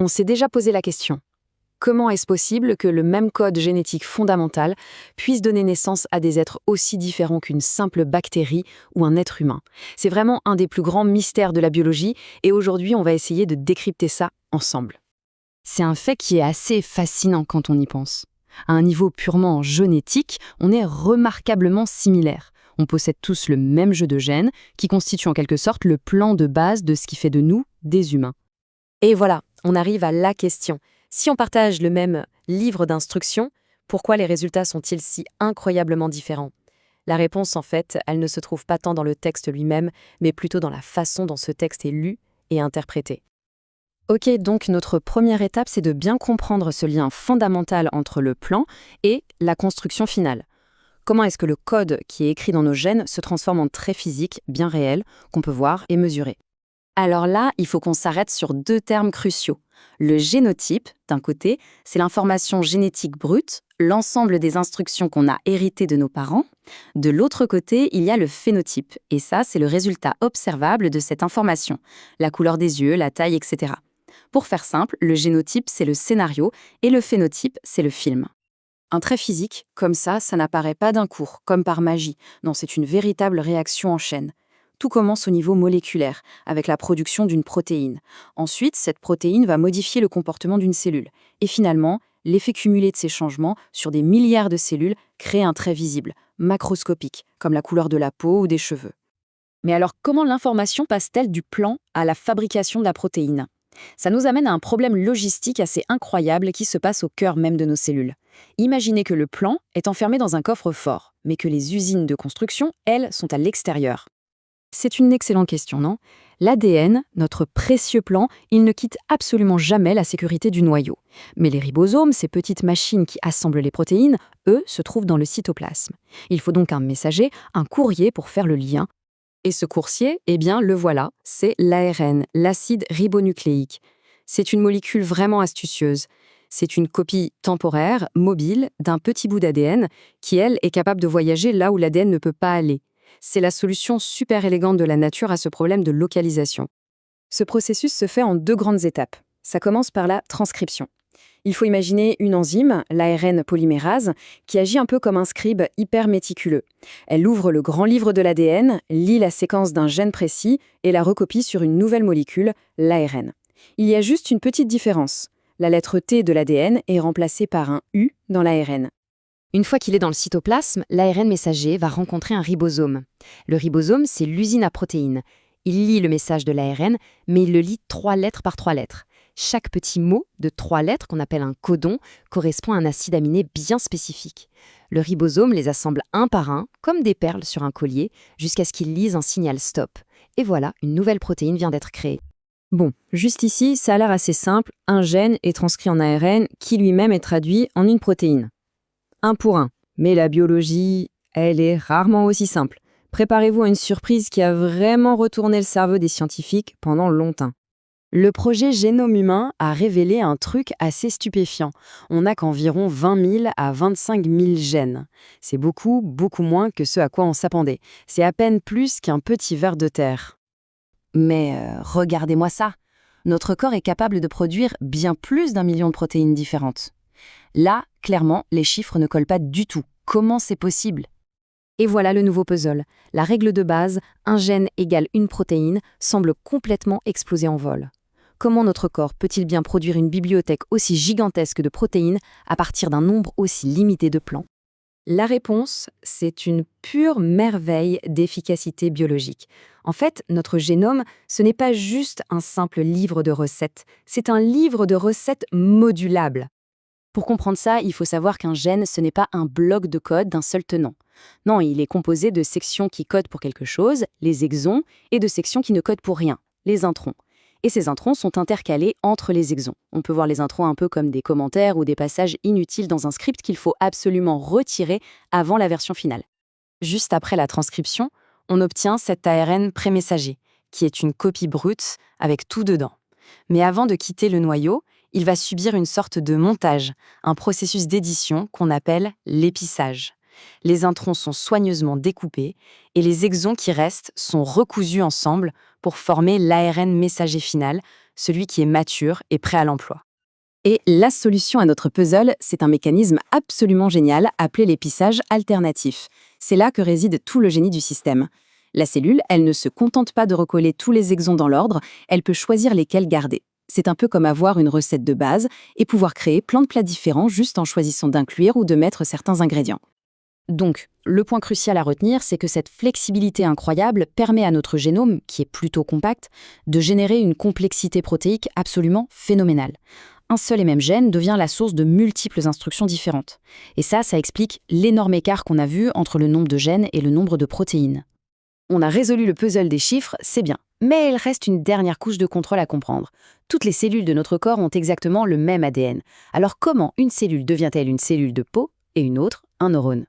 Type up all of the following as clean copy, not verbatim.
On s'est déjà posé la question. Comment est-ce possible que le même code génétique fondamental puisse donner naissance à des êtres aussi différents qu'une simple bactérie ou un être humain? C'est vraiment un des plus grands mystères de la biologie et aujourd'hui on va essayer de décrypter ça ensemble. C'est un fait qui est assez fascinant quand on y pense. À un niveau purement génétique, on est remarquablement similaires. On possède tous le même jeu de gènes qui constitue en quelque sorte le plan de base de ce qui fait de nous des humains. Et voilà, on arrive à la question. Si on partage le même livre d'instructions, pourquoi les résultats sont-ils si incroyablement différents? La réponse, en fait, elle ne se trouve pas tant dans le texte lui-même, mais plutôt dans la façon dont ce texte est lu et interprété. Ok, donc notre première étape, c'est de bien comprendre ce lien fondamental entre le plan et la construction finale. Comment est-ce que le code qui est écrit dans nos gènes se transforme en traits physiques bien réels qu'on peut voir et mesurer? Alors là, il faut qu'on s'arrête sur deux termes cruciaux. Le génotype, d'un côté, c'est l'information génétique brute, l'ensemble des instructions qu'on a héritées de nos parents. De l'autre côté, il y a le phénotype, et ça, c'est le résultat observable de cette information, la couleur des yeux, la taille, etc. Pour faire simple, le génotype, c'est le scénario, et le phénotype, c'est le film. Un trait physique, comme ça n'apparaît pas d'un coup, comme par magie. Non, c'est une véritable réaction en chaîne. Tout commence au niveau moléculaire, avec la production d'une protéine. Ensuite, cette protéine va modifier le comportement d'une cellule. Et finalement, l'effet cumulé de ces changements sur des milliards de cellules crée un trait visible, macroscopique, comme la couleur de la peau ou des cheveux. Mais alors, comment l'information passe-t-elle du plan à la fabrication de la protéine? Ça nous amène à un problème logistique assez incroyable qui se passe au cœur même de nos cellules. Imaginez que le plan est enfermé dans un coffre-fort, mais que les usines de construction, elles, sont à l'extérieur. C'est une excellente question, non? L'ADN, notre précieux plan, il ne quitte absolument jamais la sécurité du noyau. Mais les ribosomes, ces petites machines qui assemblent les protéines, eux, se trouvent dans le cytoplasme. Il faut donc un messager, un courrier pour faire le lien. Et ce coursier, eh bien, le voilà, c'est l'ARN, l'acide ribonucléique. C'est une molécule vraiment astucieuse. C'est une copie temporaire, mobile, d'un petit bout d'ADN qui, elle, est capable de voyager là où l'ADN ne peut pas aller. C'est la solution super élégante de la nature à ce problème de localisation. Ce processus se fait en deux grandes étapes. Ça commence par la transcription. Il faut imaginer une enzyme, l'ARN polymérase, qui agit un peu comme un scribe hyper méticuleux. Elle ouvre le grand livre de l'ADN, lit la séquence d'un gène précis et la recopie sur une nouvelle molécule, l'ARN. Il y a juste une petite différence. La lettre T de l'ADN est remplacée par un U dans l'ARN. Une fois qu'il est dans le cytoplasme, l'ARN messager va rencontrer un ribosome. Le ribosome, c'est l'usine à protéines. Il lit le message de l'ARN, mais il le lit 3 lettres par 3 lettres. Chaque petit mot de 3 lettres, qu'on appelle un codon, correspond à un acide aminé bien spécifique. Le ribosome les assemble un par un, comme des perles sur un collier, jusqu'à ce qu'il lise un signal stop. Et voilà, une nouvelle protéine vient d'être créée. Bon, juste ici, ça a l'air assez simple. Un gène est transcrit en ARN qui lui-même est traduit en une protéine. Un pour un. Mais la biologie, elle est rarement aussi simple. Préparez-vous à une surprise qui a vraiment retourné le cerveau des scientifiques pendant longtemps. Le projet Génome humain a révélé un truc assez stupéfiant. On n'a qu'environ 20 000 à 25 000 gènes. C'est beaucoup, beaucoup moins que ce à quoi on s'attendait. C'est à peine plus qu'un petit ver de terre. Mais regardez-moi ça. Notre corps est capable de produire bien plus d'1 million de protéines différentes. Là, clairement, les chiffres ne collent pas du tout. Comment c'est possible? Et voilà le nouveau puzzle. La règle de base, un gène égale une protéine, semble complètement exploser en vol. Comment notre corps peut-il bien produire une bibliothèque aussi gigantesque de protéines à partir d'un nombre aussi limité de plans? La réponse, c'est une pure merveille d'efficacité biologique. En fait, notre génome, ce n'est pas juste un simple livre de recettes, c'est un livre de recettes modulable. Pour comprendre ça, il faut savoir qu'un gène, ce n'est pas un bloc de code d'un seul tenant. Non, il est composé de sections qui codent pour quelque chose, les exons, et de sections qui ne codent pour rien, les introns. Et ces introns sont intercalés entre les exons. On peut voir les introns un peu comme des commentaires ou des passages inutiles dans un script qu'il faut absolument retirer avant la version finale. Juste après la transcription, on obtient cet ARN prémessager, qui est une copie brute avec tout dedans. Mais avant de quitter le noyau, il va subir une sorte de montage, un processus d'édition qu'on appelle l'épissage. Les introns sont soigneusement découpés et les exons qui restent sont recousus ensemble pour former l'ARN messager final, celui qui est mature et prêt à l'emploi. Et la solution à notre puzzle, c'est un mécanisme absolument génial appelé l'épissage alternatif. C'est là que réside tout le génie du système. La cellule, elle ne se contente pas de recoller tous les exons dans l'ordre, elle peut choisir lesquels garder. C'est un peu comme avoir une recette de base et pouvoir créer plein de plats différents juste en choisissant d'inclure ou de mettre certains ingrédients. Donc, le point crucial à retenir, c'est que cette flexibilité incroyable permet à notre génome, qui est plutôt compact, de générer une complexité protéique absolument phénoménale. Un seul et même gène devient la source de multiples instructions différentes. Et ça explique l'énorme écart qu'on a vu entre le nombre de gènes et le nombre de protéines. On a résolu le puzzle des chiffres, c'est bien. Mais il reste une dernière couche de contrôle à comprendre. Toutes les cellules de notre corps ont exactement le même ADN. Alors comment une cellule devient-elle une cellule de peau et une autre un neurone ?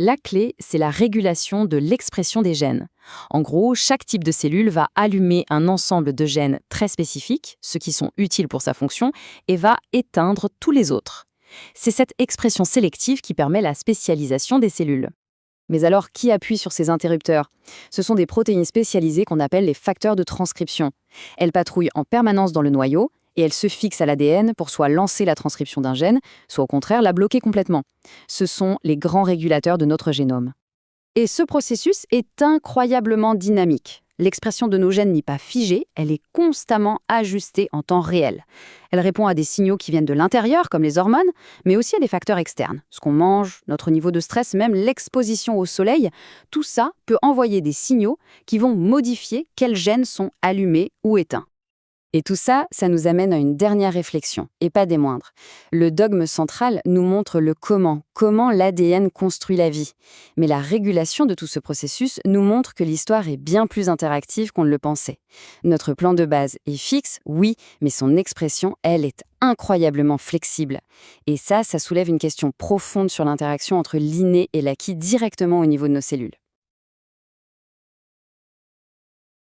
La clé, c'est la régulation de l'expression des gènes. En gros, chaque type de cellule va allumer un ensemble de gènes très spécifiques, ceux qui sont utiles pour sa fonction, et va éteindre tous les autres. C'est cette expression sélective qui permet la spécialisation des cellules. Mais alors, qui appuie sur ces interrupteurs ? Ce sont des protéines spécialisées qu'on appelle les facteurs de transcription. Elles patrouillent en permanence dans le noyau et elles se fixent à l'ADN pour soit lancer la transcription d'un gène, soit au contraire la bloquer complètement. Ce sont les grands régulateurs de notre génome. Et ce processus est incroyablement dynamique. L'expression de nos gènes n'est pas figée, elle est constamment ajustée en temps réel. Elle répond à des signaux qui viennent de l'intérieur, comme les hormones, mais aussi à des facteurs externes. Ce qu'on mange, notre niveau de stress, même l'exposition au soleil, tout ça peut envoyer des signaux qui vont modifier quels gènes sont allumés ou éteints. Et tout ça, ça nous amène à une dernière réflexion, et pas des moindres. Le dogme central nous montre le comment l'ADN construit la vie. Mais la régulation de tout ce processus nous montre que l'histoire est bien plus interactive qu'on ne le pensait. Notre plan de base est fixe, oui, mais son expression, elle, est incroyablement flexible. Et ça soulève une question profonde sur l'interaction entre l'inné et l'acquis directement au niveau de nos cellules.